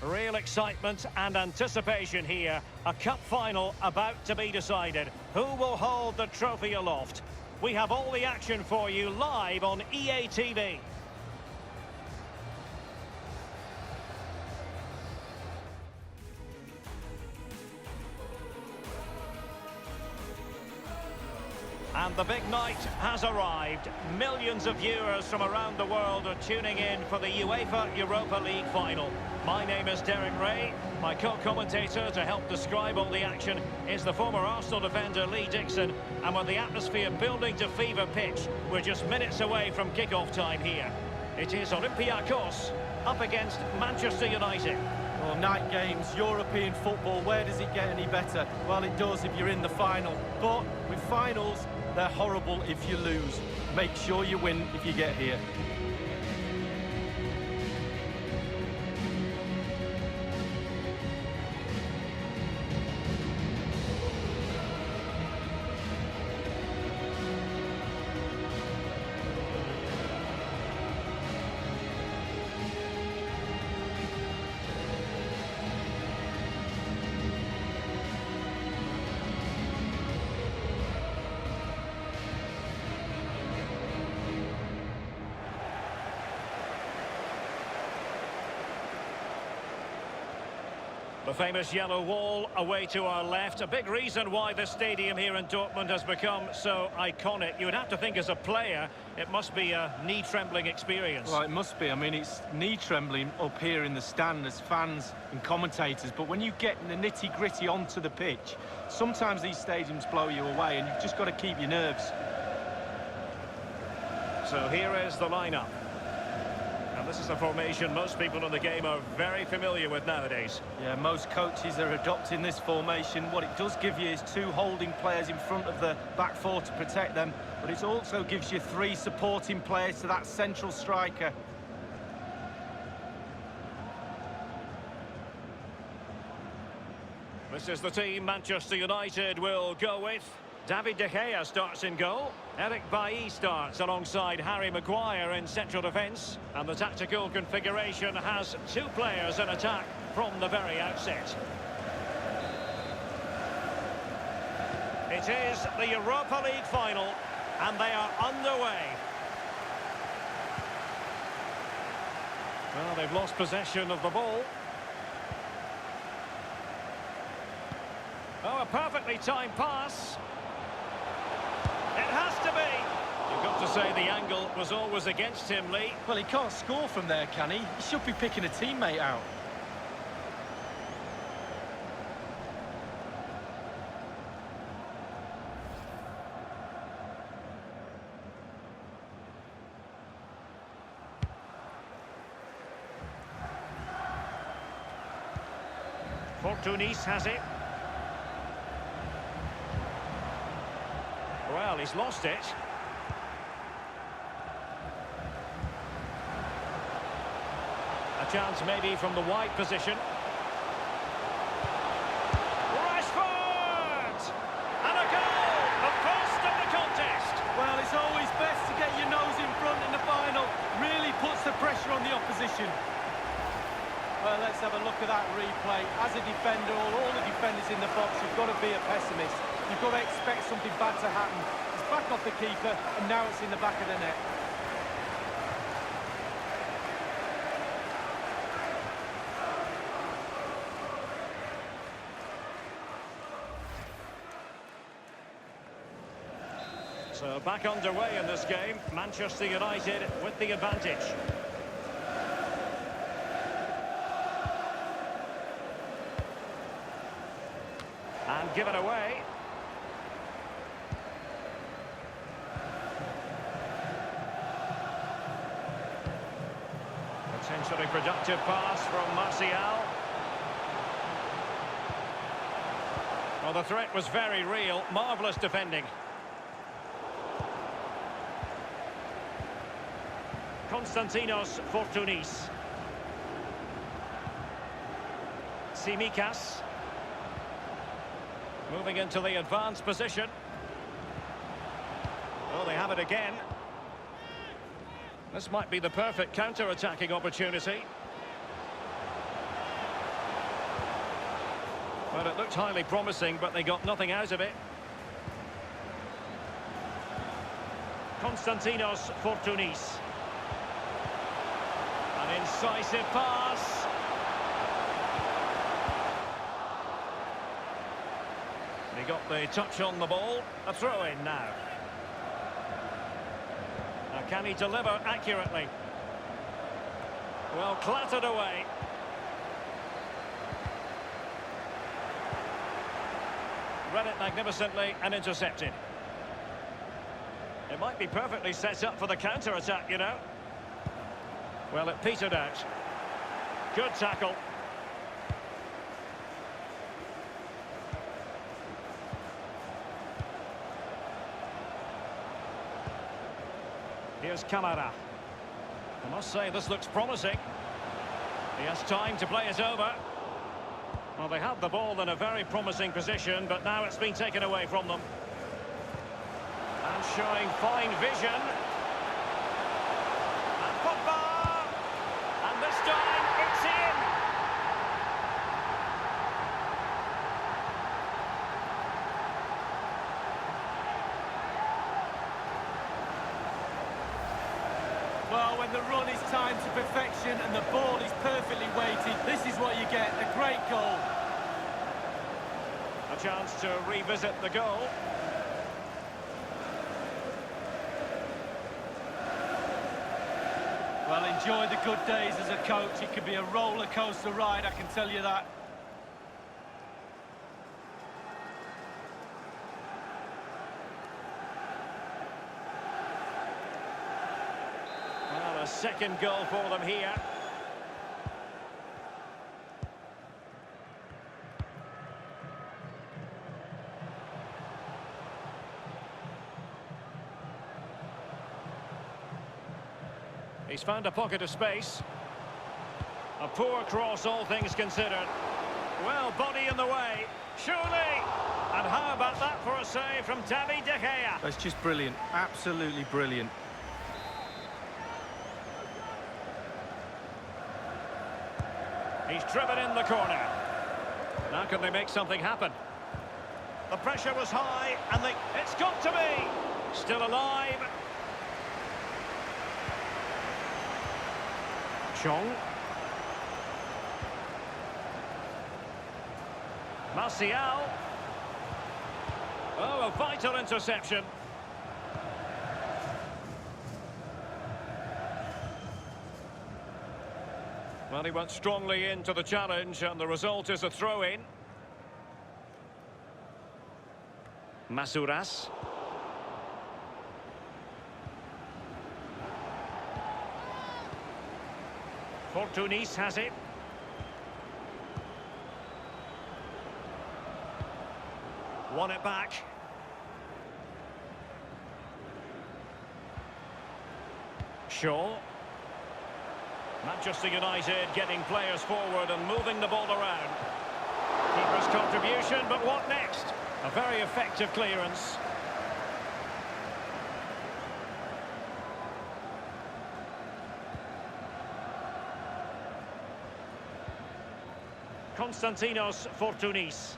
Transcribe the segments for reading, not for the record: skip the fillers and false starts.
Real excitement and anticipation here. A cup final about to be decided. Who will hold the trophy aloft? We have all the action for you live on EA TV. And the big night has arrived. Millions of viewers from around the world are tuning in for the UEFA Europa League final. My name is Derek Ray. My co-commentator to help describe all the action is the former Arsenal defender Lee Dixon. And with the atmosphere building to fever pitch, we're just minutes away from kickoff time here. It is Olympiacos up against Manchester United. Well, night games, European football, where does it get any better? Well, it does if you're in the final. But with finals, they're horrible if you lose. Make sure you win if you get here. The famous yellow wall away to our left. A big reason why this stadium here in Dortmund has become so iconic. You would have to think as a player, it must be a knee-trembling experience. Well, it must be. I mean, it's knee-trembling up here in the stand as fans and commentators. But when you get the nitty-gritty onto the pitch, sometimes these stadiums blow you away and you've just got to keep your nerves. So here is the lineup. And this is a formation most people in the game are very familiar with nowadays. Yeah, most coaches are adopting this formation. What it does give you is two holding players in front of the back four to protect them, but it also gives you three supporting players to that central striker. This is the team Manchester United will go with. David De Gea starts in goal. Eric Bailly starts alongside Harry Maguire in central defence. And the tactical configuration has two players in attack from the very outset. It is the Europa League final, and they are underway. Well, they've lost possession of the ball. Oh, a perfectly timed pass. It has to be. You've got to say the angle was always against him, Lee. Well, he can't score from there, can he? He should be picking a teammate out. Fortunis has it. Well, he's lost it. A chance maybe from the wide position. Rashford! And a goal! The first of the contest! Well, it's always best to get your nose in front in the final. Really puts the pressure on the opposition. Well, let's have a look at that replay. As a defender, all the defenders in the box, you've got to be a pessimist. You've got to expect something bad to happen. It's back off the keeper, and now it's in the back of the net. So back underway in this game. Manchester United with the advantage. And given away. Potentially productive pass from Martial. Well, the threat was very real. Marvellous defending. Konstantinos Fortunis. Tsimikas. Moving into the advanced position. Oh, they have it again. This might be the perfect counter-attacking opportunity. Well, it looked highly promising, but they got nothing out of it. Konstantinos Fortounis. An incisive pass. He got the touch on the ball. A throw-in now. Now, can he deliver accurately? Well, clattered away. Read it magnificently and intercepted. It might be perfectly set up for the counter-attack, you know. Well, it petered out. Good tackle. Here's Camara. I must say, this looks promising. He has time to play it over. Well, they had the ball in a very promising position, but now it's been taken away from them. And showing fine vision. And Pogba! And this time, it's in! Well, when the run is timed to perfection and the ball is perfectly weighted, this is what you get, a great goal. A chance to revisit the goal. Well, enjoy the good days as a coach. It could be a roller coaster ride, I can tell you that. Well, a second goal for them here. He's found a pocket of space. A poor cross, all things considered. Well, body in the way. Surely! And how about that for a save from David De Gea? That's just brilliant, absolutely brilliant. He's driven in the corner. Now can they make something happen? The pressure was high, and it's got to be! Still alive. Chong. Martial. Oh, a vital interception. Well, he went strongly into the challenge, and the result is a throw-in. Masouras. Fortounis has it. Won it back. Shaw. Manchester United getting players forward and moving the ball around. Keeper's contribution, but what next? A very effective clearance. Konstantinos Fortounis.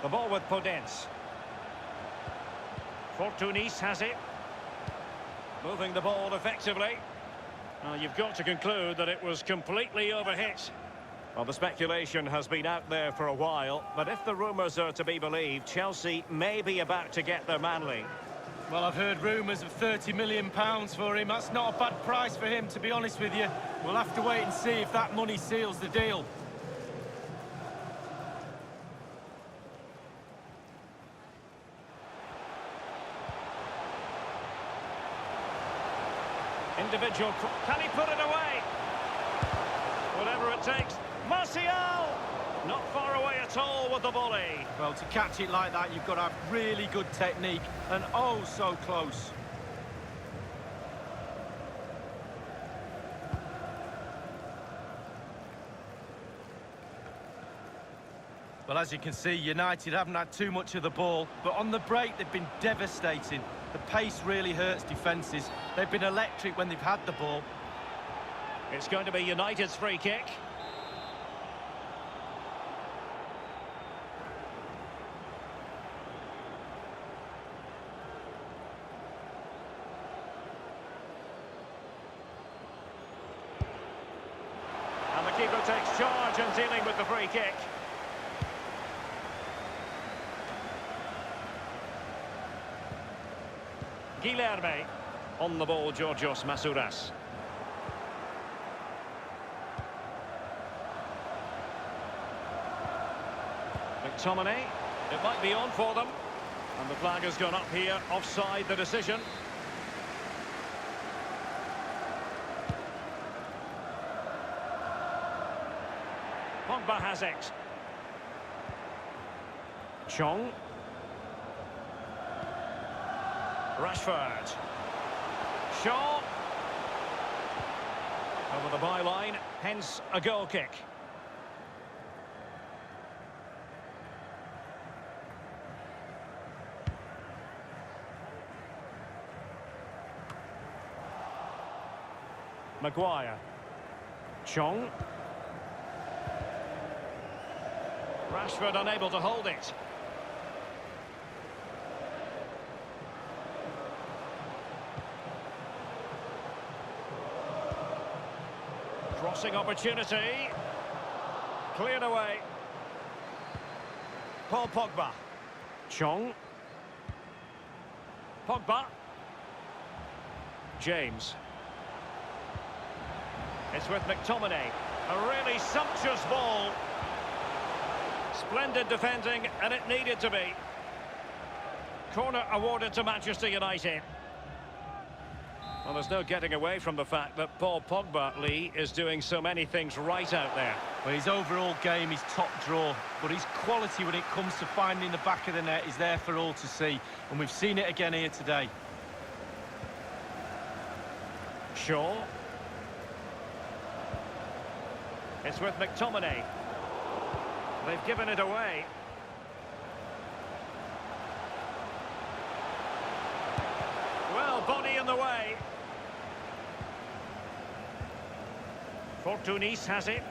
The ball with Podence. Fortounis has it. Moving the ball effectively. Well, you've got to conclude that it was completely overhit. Well, the speculation has been out there for a while, but if the rumours are to be believed, Chelsea may be about to get their Manley. Well, I've heard rumours of £30 million for him. That's not a bad price for him, to be honest with you. We'll have to wait and see if that money seals the deal. Individual, can he put it away? Whatever it takes. Martial! Not far away at all with the volley. Well, to catch it like that, you've got to have really good technique, and oh, so close. Well, as you can see, United haven't had too much of the ball, but on the break, they've been devastating. The pace really hurts defences. They've been electric when they've had the ball. It's going to be United's free kick. goalkeeper takes charge and dealing with the free kick. Guilherme. On the ball, Georgios Masouras. McTominay. It might be on for them. And the flag has gone up here, offside the decision. Pogba has it. Chong. Rashford. Shaw. Over the byline, hence a goal kick. Maguire. Chong. Rashford unable to hold it. Crossing opportunity. Cleared away. Paul Pogba. Chong. Pogba. James. It's with McTominay. A really sumptuous ball. Splendid defending, and it needed to be. Corner awarded to Manchester United. Well, there's no getting away from the fact that Paul Pogba, Lee, is doing so many things right out there. Well, his overall game is top draw, but his quality when it comes to finding the back of the net is there for all to see, and we've seen it again here today. Shaw. It's with McTominay. They've given it away. Well, body in the way. Fortunis has it.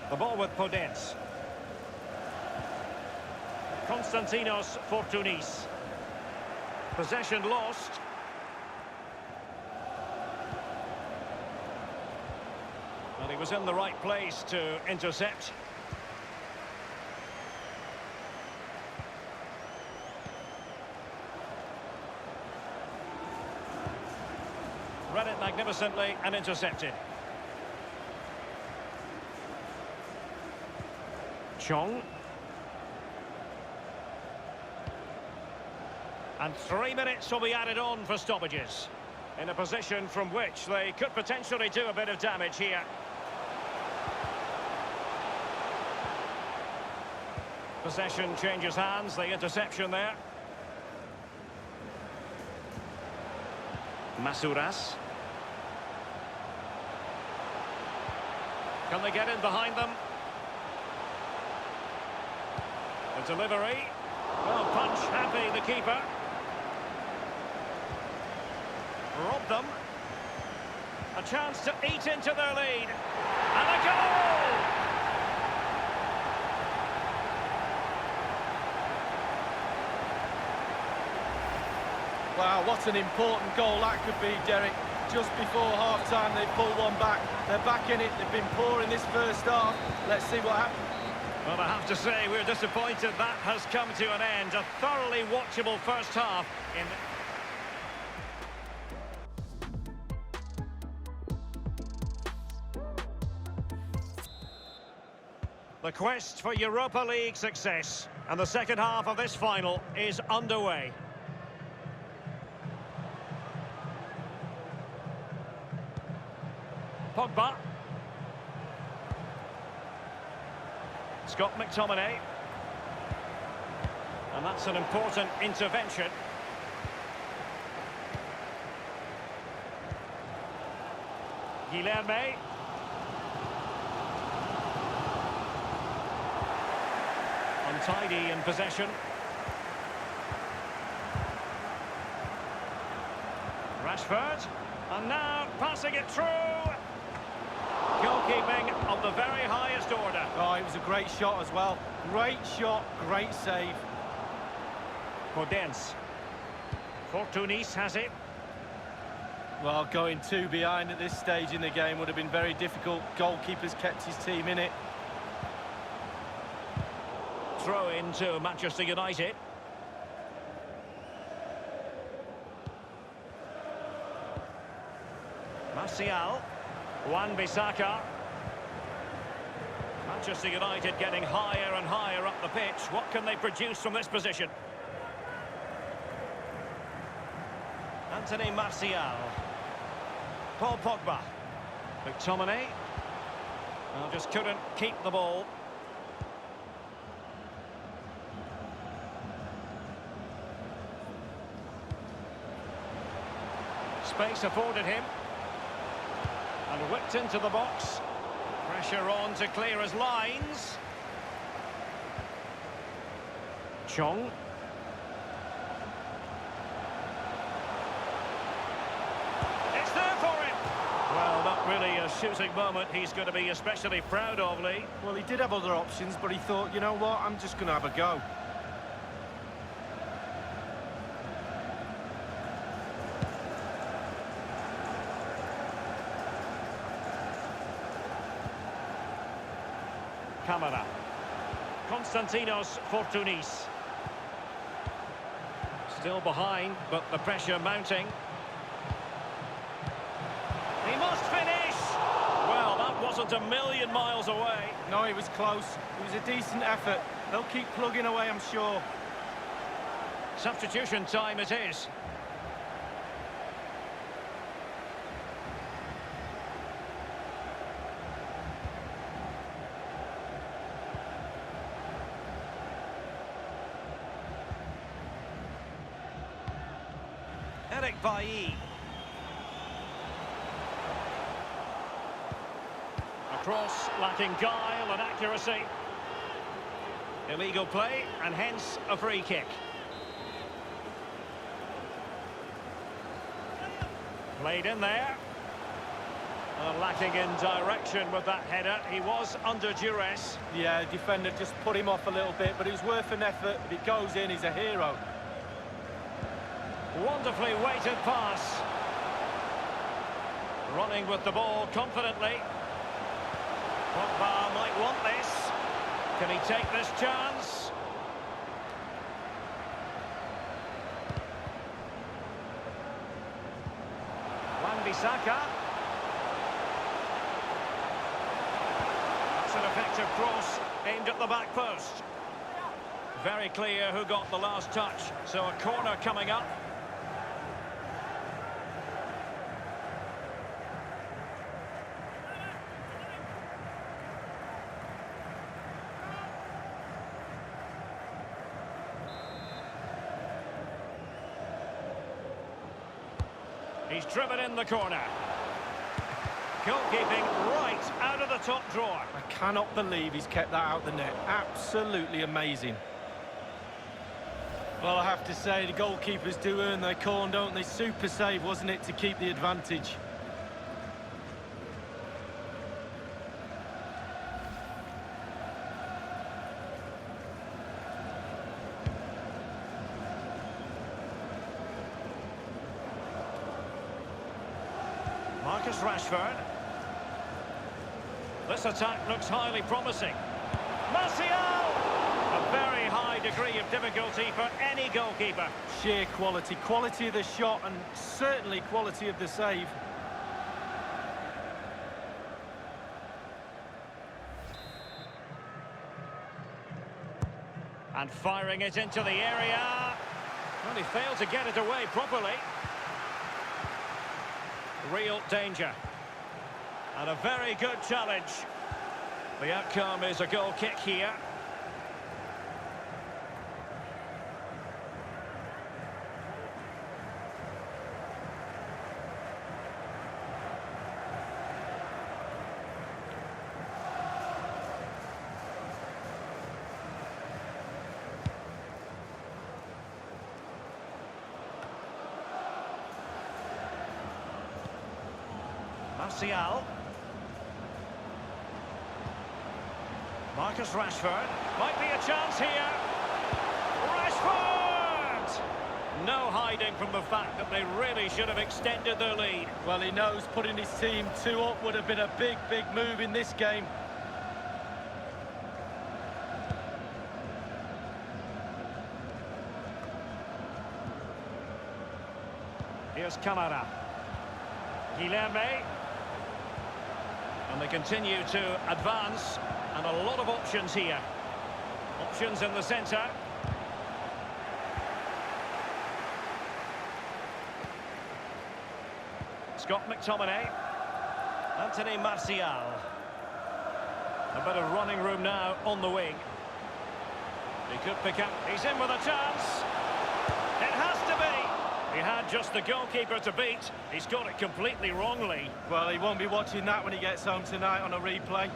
The ball with Podence. Konstantinos Fortunis. Possession lost. And he was in the right place to intercept. Read it magnificently and intercepted. Chong. And 3 minutes will be added on for stoppages. In a position from which they could potentially do a bit of damage here. Possession changes hands, the interception there. Masouras. Can they get in behind them? The delivery. Well, punch happy, the keeper. Robbed them. A chance to eat into their lead. And a goal! Wow, what an important goal that could be, Derek. Just before half-time, they pull one back. They're back in it. They've been poor in this first half. Let's see what happens. Well, I have to say, we're disappointed that has come to an end. A thoroughly watchable first half. The quest for Europa League success. And the second half of this final is underway. Pogba. Scott McTominay. And that's an important intervention. Guilherme. Untidy in possession. Rashford. And now passing it through. Goalkeeping of the very highest order. Oh, it was a great shot as well. Great shot, great save. Podence. Fortunis has it. Well, going 2 behind at this stage in the game would have been very difficult. Goalkeeper's kept his team in it. Throw into Manchester United. Martial. Wan-Bissaka. Manchester United getting higher and higher up the pitch. What can they produce from this position? Anthony Martial. Paul Pogba. McTominay. Well, just couldn't keep the ball. Space afforded him. And whipped into the box. Pressure on to clear his lines. Chong. It's there for him. Well, not really a shooting moment he's going to be especially proud of, Lee. Well, he did have other options, but he thought, you know what, I'm just going to have a go. Camara. Konstantinos Fortounis. Still behind, but the pressure mounting. He must finish! Well, that wasn't a million miles away. No, he was close. It was a decent effort. They'll keep plugging away, I'm sure. Substitution time it is. Eric Bailly. A cross lacking guile and accuracy. Illegal play and hence a free kick. Played in there. Lacking in direction with that header. He was under duress. Yeah, the defender just put him off a little bit, but it was worth an effort. If it goes in, he's a hero. Wonderfully weighted pass. Running with the ball confidently. Pogba might want this. Can he take this chance? Wan-Bissaka. That's an effective cross aimed at the back post. Very clear who got the last touch. So a corner coming up. He's driven in the corner. Goalkeeping right out of the top drawer. I cannot believe he's kept that out the net. Absolutely amazing. Well, I have to say, the goalkeepers do earn their corn, don't they? Super save, wasn't it, to keep the advantage? Marcus Rashford. This attack looks highly promising. Martial! A very high degree of difficulty for any goalkeeper. Sheer quality. Quality of the shot and certainly quality of the save. And firing it into the area. Well, he failed to get it away properly. Real danger. And a very good challenge. The outcome is a goal kick here. Martial. Marcus Rashford. Might be a chance here. Rashford! No hiding from the fact that they really should have extended their lead. Well, he knows putting his team 2 up would have been a big, big move in this game. Here's Camara. Guilherme. And they continue to advance. And a lot of options here. Options in the centre. Scott McTominay. Anthony Martial. A bit of running room now on the wing. He could pick up. He's in with a chance. It has to be. He had just the goalkeeper to beat. He's got it completely wrongly. Well, he won't be watching that when he gets home tonight on a replay.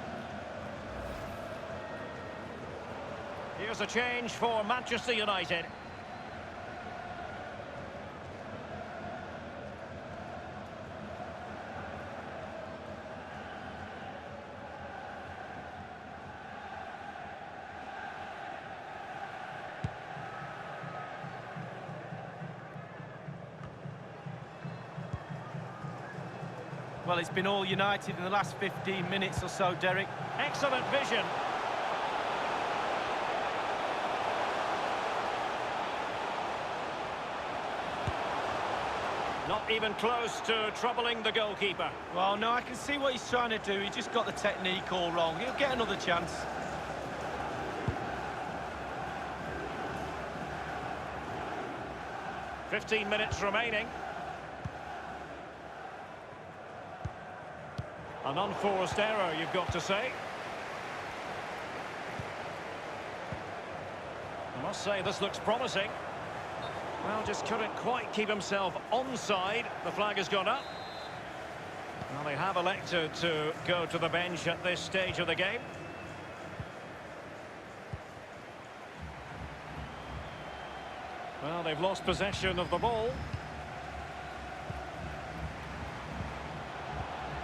Here's a change for Manchester United. Well, it's been all United in the last 15 minutes or so, Derek. Excellent vision. Not even close to troubling the goalkeeper. Well, no, I can see what he's trying to do. He just got the technique all wrong. He'll get another chance. "15 minutes remaining. An unforced error, you've got to say. I must say, this looks promising. Well, just couldn't quite keep himself onside. The flag has gone up. Well, they have elected to go to the bench at this stage of the game. Well, they've lost possession of the ball.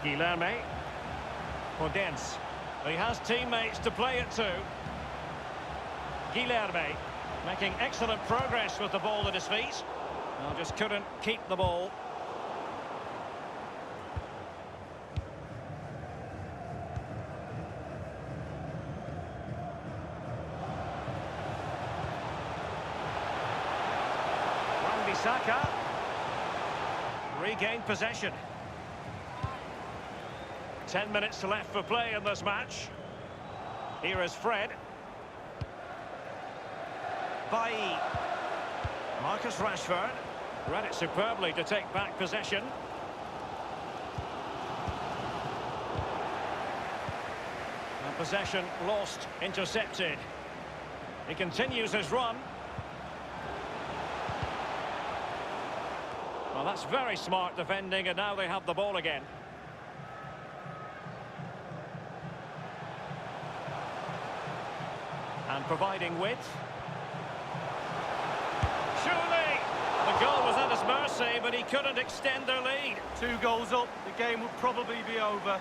Guilherme. Podence. He has teammates to play it to. Guilherme making excellent progress with the ball at his feet. Well, just couldn't keep the ball. Wan-Bissaka regained possession. 10 minutes left for play in this match. Here is Fred. Bailly. Marcus Rashford. Read it superbly to take back possession. And possession lost, intercepted. He continues his run. Well, that's very smart defending, and now they have the ball again. And providing width. Surely! The goal was at his mercy, but he couldn't extend their lead. 2 goals up, the game would probably be over.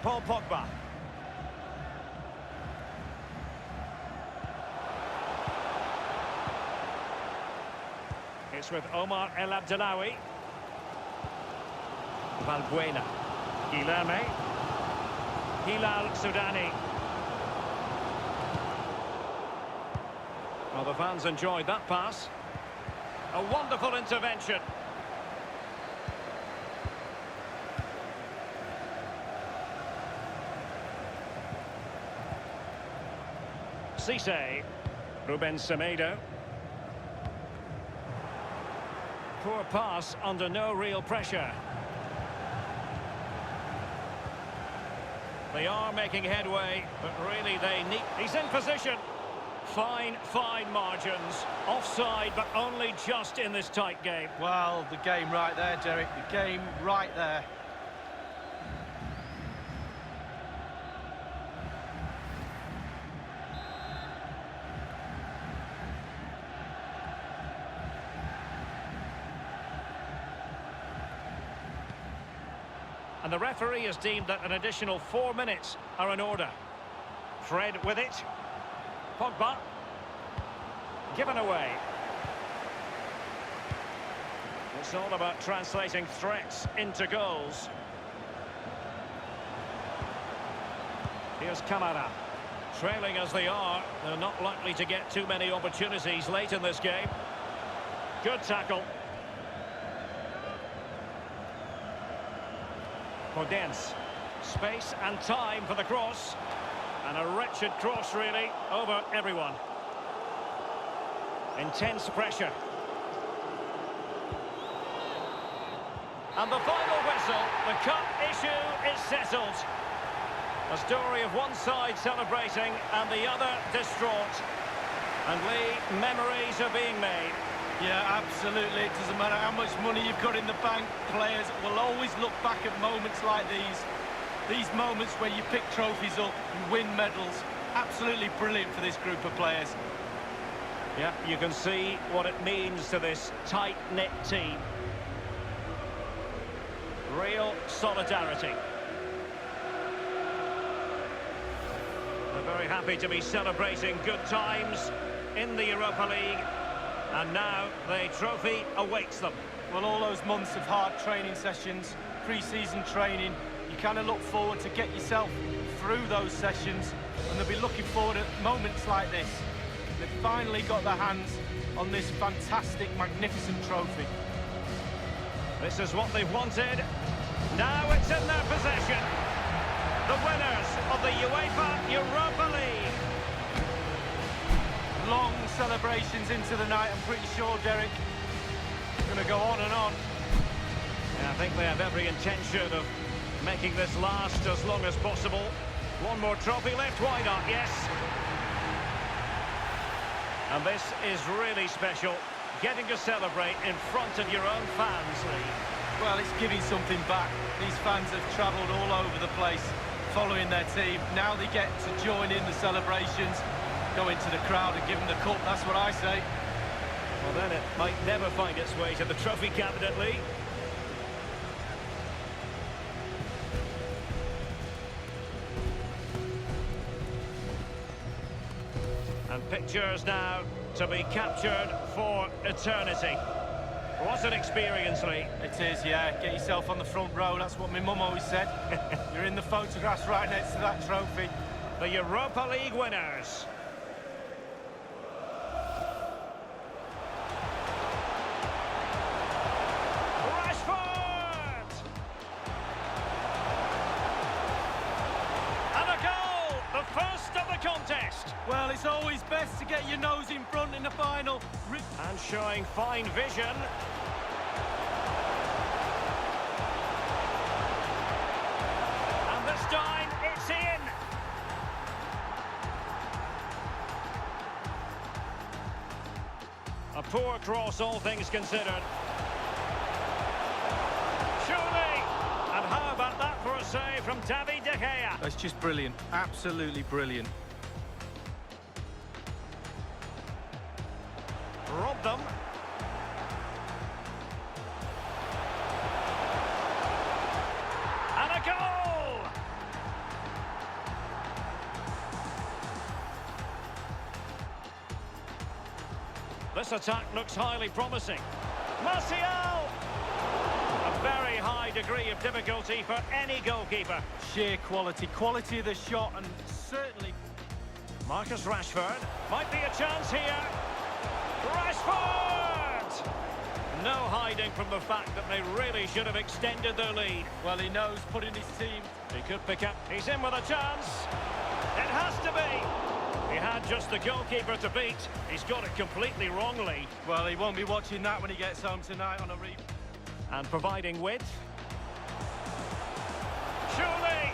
Paul Pogba. It's with Omar El Abdellaoui. Valbuena. Guilherme. Hilal Soudani. Well, the fans enjoyed that pass. A wonderful intervention. Cisse. Ruben Semedo. Poor pass under no real pressure. They are making headway, but really they need... He's in position. Fine margins. Offside, but only just in this tight game. Well, the game right there, Derek. The game right there. And the referee has deemed that an additional 4 minutes are in order. Fred with it. Pogba. Given away. It's all about translating threats into goals. Here's Kamara. Trailing as they are, they're not likely to get too many opportunities late in this game. Good tackle. Podence. Space and time for the cross. And a wretched cross, really, over everyone. Intense pressure. And the final whistle, the cup issue is settled. A story of one side celebrating and the other distraught. And Lee, memories are being made. Yeah, absolutely. It doesn't matter how much money you've got in the bank. Players will always look back at moments like these. These moments where you pick trophies up, you win medals. Absolutely brilliant for this group of players. Yeah, you can see what it means to this tight-knit team. Real solidarity. They're very happy to be celebrating good times in the Europa League. And now the trophy awaits them. Well, all those months of hard training sessions, pre-season training, you kind of look forward to get yourself through those sessions, and they'll be looking forward at moments like this. They've finally got their hands on this fantastic, magnificent trophy. This is what they've wanted. Now it's in their possession. The winners of the UEFA Europa League. Long celebrations into the night, I'm pretty sure, Derek. Going to go on and on. Yeah, I think they have every intention of making this last as long as possible. One more trophy left, why not? Yes. And this is really special, getting to celebrate in front of your own fans, Lee. Well, it's giving something back. These fans have travelled all over the place following their team. Now they get to join in the celebrations, go into the crowd and give them the cup, that's what I say. Well, then it might never find its way to the trophy cabinet, Lee. And pictures now to be captured for eternity. What an experience, Lee. It is, yeah. Get yourself on the front row, that's what my mum always said. You're in the photographs right next to that trophy. The Europa League winners. Rashford! And a goal! The first of the contest. Well, it's always best to get your nose in front in the final. And showing fine vision. And this time, it's in. A poor cross, all things considered. Surely! And how about that for a save from David De Gea? That's just brilliant. Absolutely brilliant. Robbed them. And a goal! This attack looks highly promising. Martial! A very high degree of difficulty for any goalkeeper. Sheer quality. Quality of the shot, and certainly... Marcus Rashford. Might be a chance here. Rashford! No hiding from the fact that they really should have extended their lead. Well, he knows putting his team... He could pick up. He's in with a chance. It has to be. He had just the goalkeeper to beat. He's got it completely wrongly. Well, he won't be watching that when he gets home tonight on a replay. And providing width. Surely!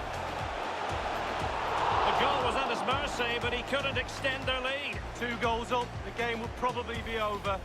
The goal was at his mercy, but he couldn't extend their lead. 2 goals up, the game will probably be over.